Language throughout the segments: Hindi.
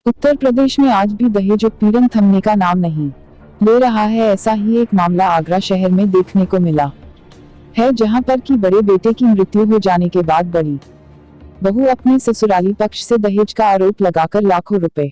उत्तर प्रदेश में आज भी दहेज उत्पीड़न थमने का नाम नहीं ले रहा है। ऐसा ही एक मामला आगरा शहर में देखने को मिला है, जहां पर कि बड़े बेटे की मृत्यु हो जाने के बाद बड़ी बहू अपने ससुराली पक्ष से दहेज का आरोप लगाकर लाखों रुपए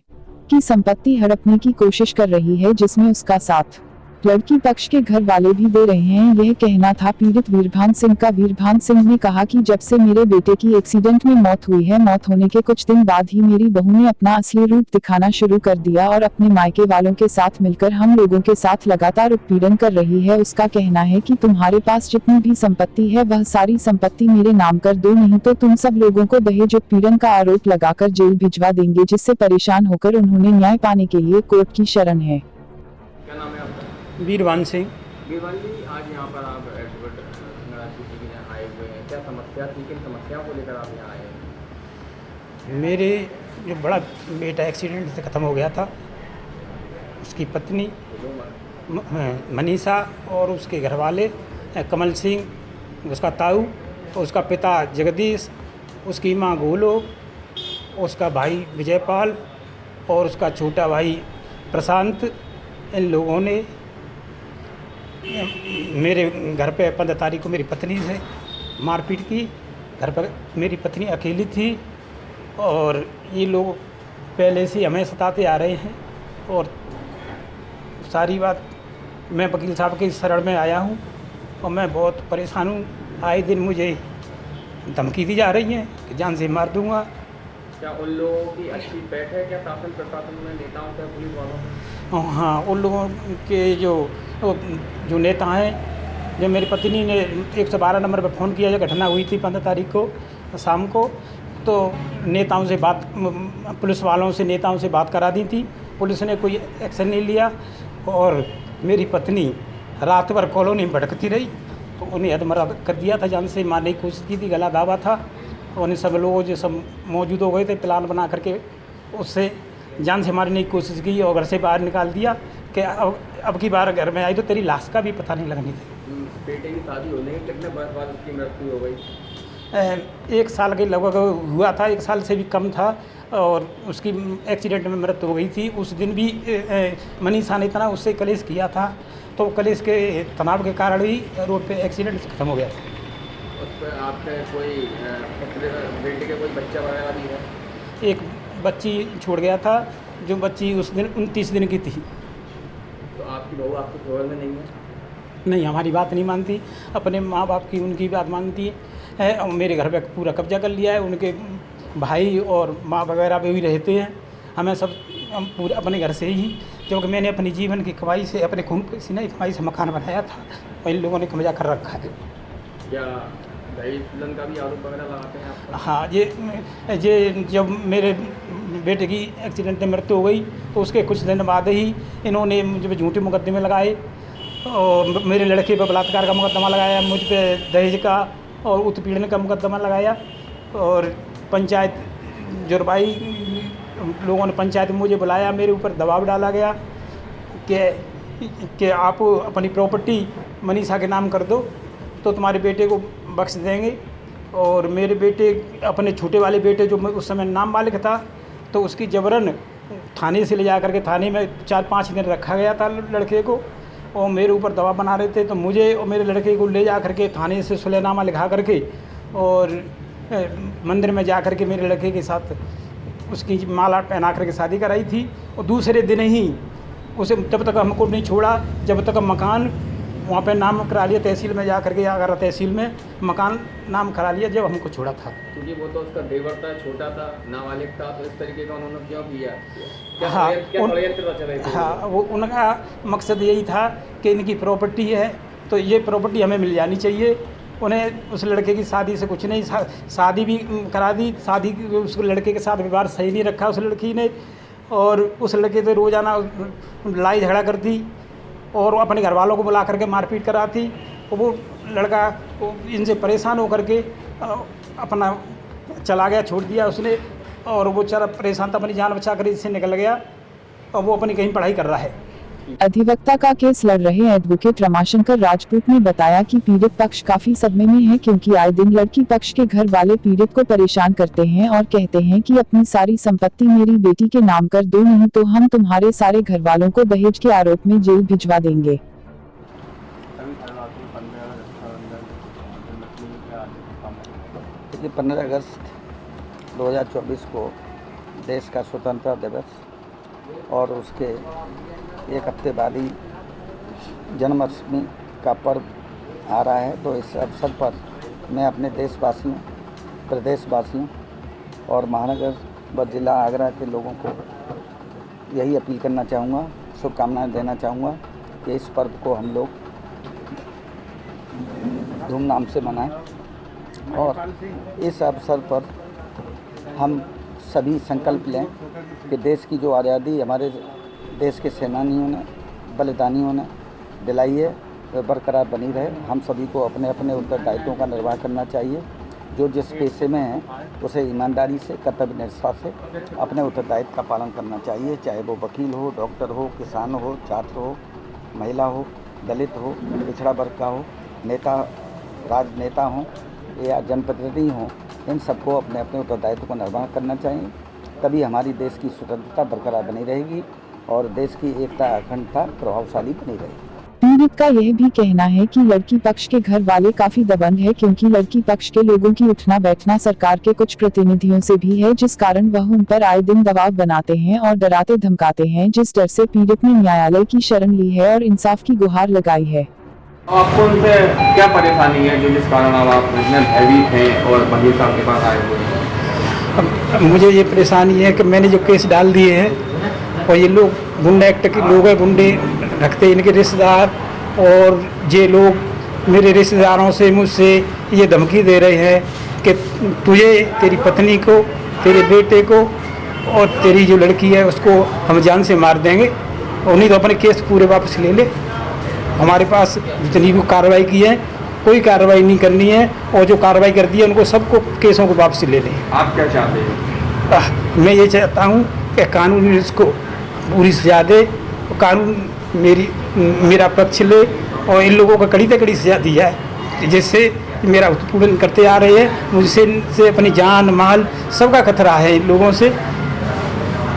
की संपत्ति हड़पने की कोशिश कर रही है, जिसमें उसका साथ लड़की पक्ष के घर वाले भी दे रहे हैं। यह कहना था पीड़ित वीरभान सिंह का। वीरभान सिंह ने कहा कि जब से मेरे बेटे की एक्सीडेंट में मौत हुई है, मौत होने के कुछ दिन बाद ही मेरी बहू ने अपना असली रूप दिखाना शुरू कर दिया और अपने मायके वालों के साथ मिलकर हम लोगों के साथ लगातार उत्पीड़न कर रही है। उसका कहना है कि तुम्हारे पास जितनी भी संपत्ति है वह सारी संपत्ति मेरे नाम कर दो, नहीं तो तुम सब लोगों को दहेज उत्पीड़न का आरोप लगाकर जेल भिजवा देंगे। जिससे परेशान होकर उन्होंने न्याय पाने के लिए कोर्ट की शरण है। क्या नाम है आपका? वीरभान सिंह। वीरभान जी, आज यहाँ पर आप एडवोकेट जी के यहाँ आए हुए हैं, क्या समस्या थी, किन समस्याओं को लेकर आप यहाँ आए हैं? मेरे जो बड़ा बेटा एक्सीडेंट से ख़त्म हो गया था, उसकी पत्नी मनीषा और उसके घर वाले कमल सिंह, उसका ताऊ, उसका पिता जगदीश, उसकी माँ गोलो, उसका भाई विजयपाल और उसका छोटा भाई प्रशांत, इन लोगों ने मेरे घर पे 15 तारीख को मेरी पत्नी से मारपीट की। घर पर मेरी पत्नी अकेली थी और ये लोग पहले से हमें सताते आ रहे हैं। और सारी बात मैं वकील साहब के शरण में आया हूँ और मैं बहुत परेशान हूँ। आए दिन मुझे धमकी दी जा रही है कि जान से मार दूँगा। क्या उन लोगों की अच्छी पैठ है क्या शासन प्रशासन में, नेताओं से, पुलिस वालों से? हाँ, उन लोगों के जो नेता हैं, जो मेरी पत्नी ने 112 नंबर पर फ़ोन किया, जो घटना हुई थी 15 तारीख को शाम को, तो नेताओं से बात, पुलिस वालों से, नेताओं से बात करा दी थी। पुलिस ने कोई एक्शन नहीं लिया और मेरी पत्नी रात भर कॉलोनी में भटकती रही। तो उन्हें हदमरा कर दिया था, जान से मारने की कोशिश की थी, गला दाबा था। उन्हें सब लोग जो सब मौजूद हो गए थे, प्लान बना करके उससे जान से मारने की कोशिश की और घर से बाहर निकाल दिया कि अब की बार घर में आई तो तेरी लाश का भी पता नहीं लगनी थी। बेटे की शादी होने के कितने वर्ष बाद उसकी मृत्यु हो गई? 1 साल के लगभग हुआ था, 1 साल से भी कम था और उसकी एक्सीडेंट में मृत्यु हो गई थी। उस दिन भी मनीषा ने इतना उससे कलेश किया था, तो कलेश के तनाव के कारण ही रोड पे एक्सीडेंट खत्म हो गया था। उस पर आपके कोई बेटे के कोई बच्चा वगैरह भी है? एक बच्ची छोड़ गया था, जो बच्ची उस दिन 29 दिन की थी। तो आपकी बहू आपको छोड़ने नहीं है? नहीं, हमारी बात नहीं मानती, अपने माँ बाप की उनकी बात मानती है और मेरे घर पे पूरा कब्जा कर लिया है। उनके भाई और माँ वगैरह भी रहते हैं। हमें सब हम पूरे अपने घर से ही, क्योंकि मैंने अपनी जीवन की कमाई से, अपने खून पसीने की कमाई से मकान बनाया था और इन लोगों ने कब्जा कर रखा है। क्या दहेज उत्पीड़न का भी आरोप वगैरह लगाते हैं आप? हाँ, ये जब मेरे बेटे की एक्सीडेंट में मृत्यु हो गई तो उसके कुछ दिन बाद ही इन्होंने मुझे झूठे मुकदमे लगाए और मेरे लड़के पर बलात्कार का मुकदमा लगाया, मुझ पर दहेज का और उत्पीड़न का मुकदमा लगाया। और पंचायत जुरबाई लोगों ने पंचायत में मुझे बुलाया, मेरे ऊपर दबाव डाला गया कि आप अपनी प्रॉपर्टी मनीषा के नाम कर दो तो तुम्हारे बेटे को बख्श देंगे। और मेरे बेटे, अपने छोटे वाले बेटे जो उस समय नाम मालिक था, तो उसकी जबरन थाने से ले जा करके थाने में 4-5 दिन रखा गया था लड़के को और मेरे ऊपर दबाव बना रहे थे। तो मुझे और मेरे लड़के को ले जा करके थाने से सुलहनामा लिखा करके और मंदिर में जा करके मेरे लड़के के साथ उसकी माला पहना करके शादी कराई थी। और दूसरे दिन ही उसे तब तक हमको नहीं छोड़ा जब तक मकान वहाँ पे नाम करा लिया, तहसील में जा करके, आगरा तहसील में मकान नाम करा लिया जब हमको छोड़ा था। क्योंकि वो तो उसका देवर था, छोटा था, नाबालिग था, तो इस तरीके का उन्होंने क्यों किया? हाँ, हाँ, वो उनका मकसद यही था कि इनकी प्रॉपर्टी है तो ये प्रॉपर्टी हमें मिल जानी चाहिए। उन्हें उस लड़के की शादी से कुछ नहीं, शादी भी करा दी, शादी उस लड़के के साथ व्यवहार सही नहीं रखा उस लड़की ने और उस लड़के से रोज़ाना लड़ाई झगड़ा करती और अपने घर वालों को बुला करके मारपीट कराती। और वो लड़का इनसे परेशान होकर के अपना चला गया, छोड़ दिया उसने। और वो बेचारा परेशान था, अपनी जान बचा कर इससे निकल गया और वो अपनी कहीं पढ़ाई कर रहा है। अधिवक्ता का केस लड़ रहे एडवोकेट रमाशंकर राजपूत ने बताया कि पीड़ित पक्ष काफी सदमे में है, क्योंकि आए दिन लड़की पक्ष के घर वाले पीड़ित को परेशान करते हैं और कहते हैं कि अपनी सारी संपत्ति मेरी बेटी के नाम कर दो, नहीं तो हम तुम्हारे सारे घर वालों को दहेज के आरोप में जेल भिजवा देंगे। देखिए, 15 अगस्त 2024 को देश का स्वतंत्रता दिवस और उसके एक हफ्ते बाद ही जन्माष्टमी का पर्व आ रहा है। तो इस अवसर पर मैं अपने देशवासियों, प्रदेशवासियों और महानगर व जिला आगरा के लोगों को यही अपील करना चाहूँगा, शुभकामनाएं देना चाहूँगा कि इस पर्व को हम लोग धूमधाम से मनाएं और इस अवसर पर हम सभी संकल्प लें कि देश की जो आज़ादी हमारे देश के सेनानियों ने, बलिदानियों ने दिलाई है, वह बरकरार बनी रहे। हम सभी को अपने अपने उत्तरदायित्वों का निर्वाह करना चाहिए। जो जिस पेशे में है उसे ईमानदारी से, कर्तव्य निष्ठा से अपने उत्तरदायित्व का पालन करना चाहिए, चाहे वो वकील हो, डॉक्टर हो, किसान हो, छात्र हो, महिला हो, दलित हो, पिछड़ा वर्ग का हो, नेता, राजनेता हो या जनप्रतिनिधि हों, इन सबको अपने अपने उत्तरदायित्व को निर्वाह करना चाहिए। तभी हमारी देश की स्वतंत्रता बरकरार बनी रहेगी और देश की एकता, अखंडता प्रभावशाली बनी रहेगी। पीड़ित का यह भी कहना है कि लड़की पक्ष के घर वाले काफी दबंग है, क्योंकि लड़की पक्ष के लोगों की उठना बैठना सरकार के कुछ प्रतिनिधियों से भी है, जिस कारण वह उन पर आए दिन दबाव बनाते हैं और डराते धमकाते हैं, जिस डर से पीड़ित ने न्यायालय की शरण ली है और इंसाफ की गुहार लगाई है। आपको उनसे क्या परेशानी है जो जिस कारण आप इतने भयभीत हैं और वकील साहब के पास आए हुए हैं? मुझे ये परेशानी है कि मैंने जो केस डाल दिए हैं और ये लोग गुंडा एक्ट के लोग हैं, गुंडे रखते इनके रिश्तेदार, और ये लोग मेरे रिश्तेदारों से मुझसे ये धमकी दे रहे हैं कि तुझे, तेरी पत्नी को, तेरे बेटे को और तेरी जो लड़की है उसको हम जान से मार देंगे, और नहीं तो अपने केस पूरे वापस ले ले। हमारे पास जितनी भी कार्रवाई की है कोई कार्रवाई नहीं करनी है, और जो कार्रवाई कर दी है उनको सबको केसों को वापस ले लें। आप क्या चाहते हैं? मैं ये चाहता हूँ कि कानून इसको पूरी सजा दे, कानून मेरा पक्ष ले और इन लोगों को कड़ी से कड़ी सजा दी जाए, जिससे मेरा उत्पीड़न करते आ रहे हैं, मुझसे अपनी जान माल सबका खतरा है इन लोगों से।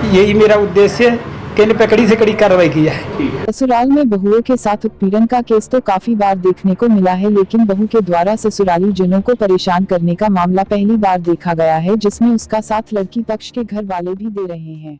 यही मेरा उद्देश्य है कि इन पर कड़ी से कड़ी कार्रवाई की जाए। ससुराल में बहुओं के साथ उत्पीड़न का केस तो काफी बार देखने को मिला है, लेकिन बहू के द्वारा ससुराली जनों को परेशान करने का मामला पहली बार देखा गया है, जिसमें उसका साथ लड़की पक्ष के घर वाले भी दे रहे हैं।